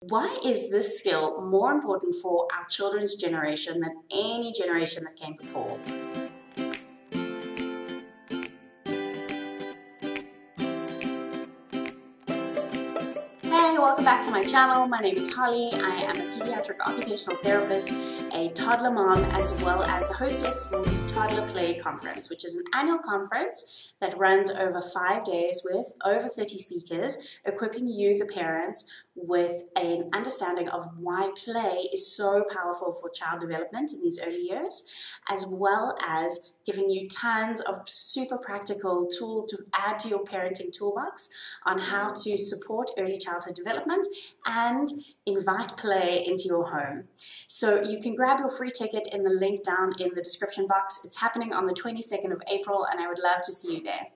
Why is this skill more important for our children's generation than any generation that came before? Hey, welcome back to my channel. My name is Holly. I am a pediatric occupational therapist, a toddler mom, as well as the hostess for the Toddler Play Conference, which is an annual conference that runs over 5 days with over 30 speakers, equipping you, the parents, with an understanding of why play is so powerful for child development in these early years, as well as giving you tons of super practical tools to add to your parenting toolbox on how to support early childhood development and invite play into your home. So you can grab your free ticket in the link down in the description box. It's happening on the 22nd of April and I would love to see you there.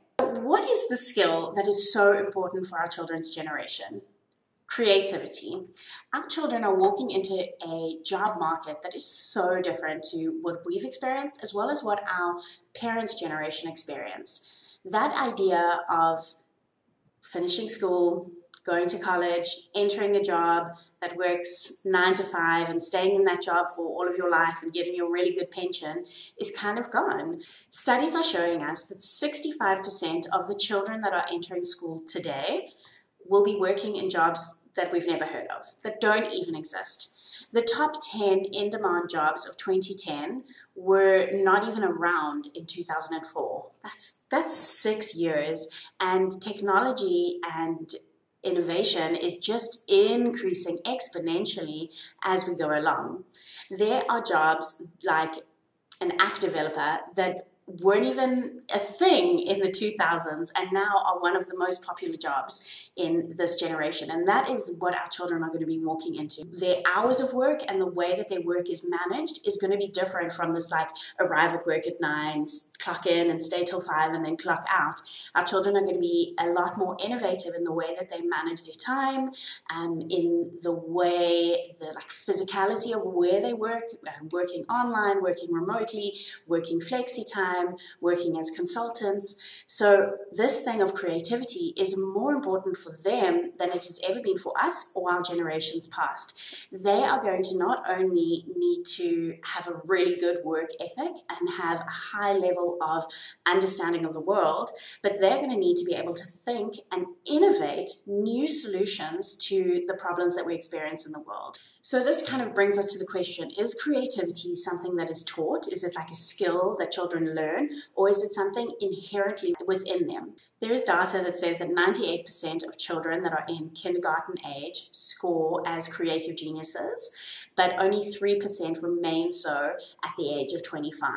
What is the skill that is so important for our children's generation? Creativity. Our children are walking into a job market that is so different to what we've experienced as well as what our parents' generation experienced. That idea of finishing school, going to college, entering a job that works 9 to 5 and staying in that job for all of your life and getting your really good pension is kind of gone. Studies are showing us that 65% of the children that are entering school today will be working in jobs that we've never heard of, that don't even exist. The top 10 in-demand jobs of 2010 were not even around in 2004. That's 6 years, and technology and innovation is just increasing exponentially as we go along. There are jobs like an app developer that weren't even a thing in the 2000s and now are one of the most popular jobs in this generation. And that is what our children are going to be walking into. Their hours of work and the way that their work is managed is going to be different from this like arrive at work at 9, clock in and stay till 5 and then clock out. Our children are going to be a lot more innovative in the way that they manage their time, in the way, the like physicality of where they work, working online, working remotely, working flexi time, working as consultants. So this thing of creativity is more important for them than it has ever been for us or our generations past. They are going to not only need to have a really good work ethic and have a high level of understanding of the world, but they're going to need to be able to think and innovate new solutions to the problems that we experience in the world. So this kind of brings us to the question, is creativity something that is taught? Is it like a skill that children learn, or is it something inherently within them? There is data that says that 98% of children that are in kindergarten age score as creative geniuses, but only 3% remain so at the age of 25.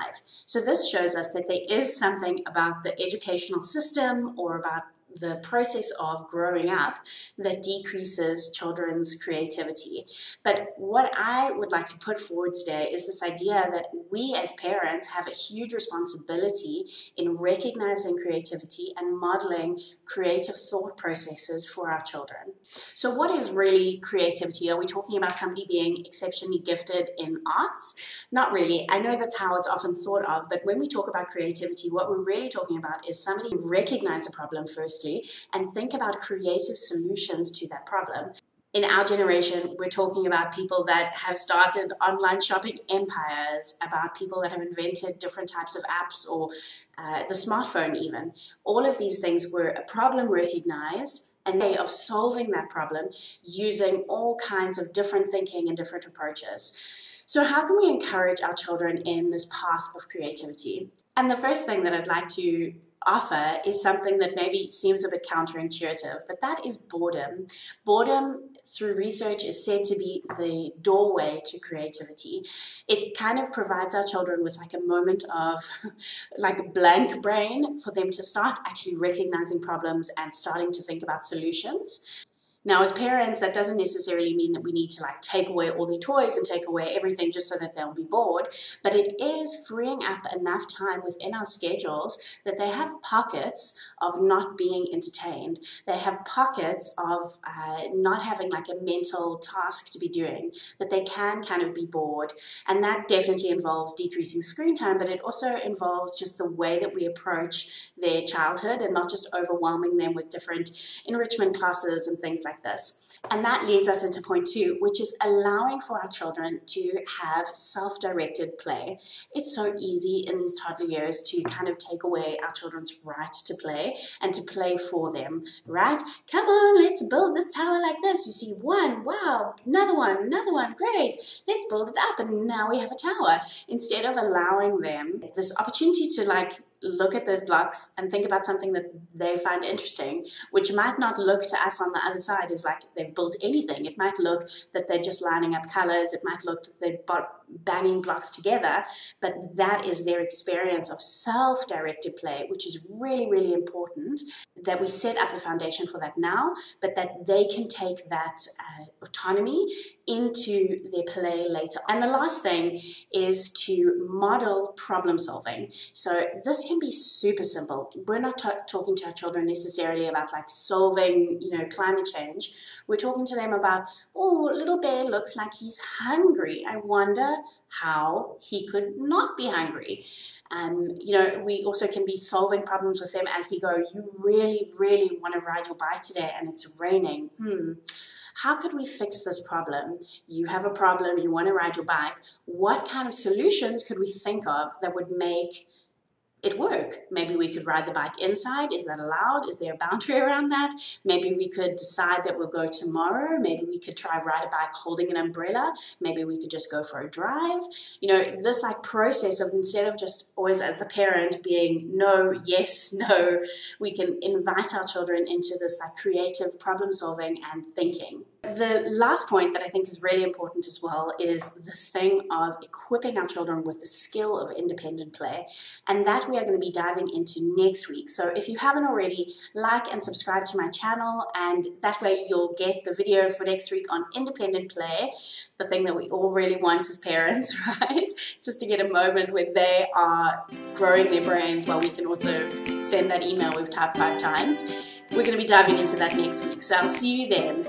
So this shows us that there is something about the educational system or about the process of growing up that decreases children's creativity. But what I would like to put forward today is this idea that we as parents have a huge responsibility in recognizing creativity and modeling creative thought processes for our children. So what is really creativity? Are we talking about somebody being exceptionally gifted in arts? Not really. I know that's how it's often thought of, but when we talk about creativity, what we're really talking about is somebody who recognizes a problem firstly and think about creative solutions to that problem. In our generation, we're talking about people that have started online shopping empires, about people that have invented different types of apps or the smartphone even. All of these things were a problem recognized and a way of solving that problem using all kinds of different thinking and different approaches. So how can we encourage our children in this path of creativity? And the first thing that I'd like to offer is something that maybe seems a bit counterintuitive, but that is boredom. Boredom, through research, is said to be the doorway to creativity. It kind of provides our children with like a moment of like a blank brain for them to start actually recognizing problems and starting to think about solutions. Now, as parents, that doesn't necessarily mean that we need to like take away all their toys and take away everything just so that they'll be bored, but it is freeing up enough time within our schedules that they have pockets of not being entertained. They have pockets of not having like a mental task to be doing, that they can kind of be bored. And that definitely involves decreasing screen time, but it also involves just the way that we approach their childhood and not just overwhelming them with different enrichment classes and things like this. And that leads us into point 2, which is allowing for our children to have self-directed play. It's so easy in these toddler years to kind of take away our children's right to play and to play for them, right? Come on, let's build this tower like this. You see one, wow, another one, great. Let's build it up and now we have a tower. Instead of allowing them this opportunity to like look at those blocks and think about something that they find interesting, which might not look to us on the other side as like they've built anything. It might look that they're just lining up colors. It might look that they're banging blocks together, but that is their experience of self-directed play, which is really, really important that we set up the foundation for that now, but that they can take that autonomy into their play later. And the last thing is to model problem solving. So this can be super simple. We're not talking to our children necessarily about like solving, climate change. We're talking to them about, oh, little bear looks like he's hungry. I wonder how he could not be hungry. We also can be solving problems with them as we go. You really, really want to ride your bike today and it's raining. How could we fix this problem? You have a problem, you want to ride your bike. What kind of solutions could we think of that would make it work? Maybe we could ride the bike inside. Is that allowed? Is there a boundary around that? Maybe we could decide that we'll go tomorrow. Maybe we could try ride a bike holding an umbrella. Maybe we could just go for a drive. This like process of, instead of just always as the parent being no, yes, no, we can invite our children into this like creative problem solving and thinking. The last point that I think is really important as well is this thing of equipping our children with the skill of independent play, and that we are going to be diving into next week. So if you haven't already, like and subscribe to my channel, and that way you'll get the video for next week on independent play, the thing that we all really want as parents, right? Just to get a moment where they are growing their brains while we can also send that email we've typed 5 times. We're going to be diving into that next week, so I'll see you then.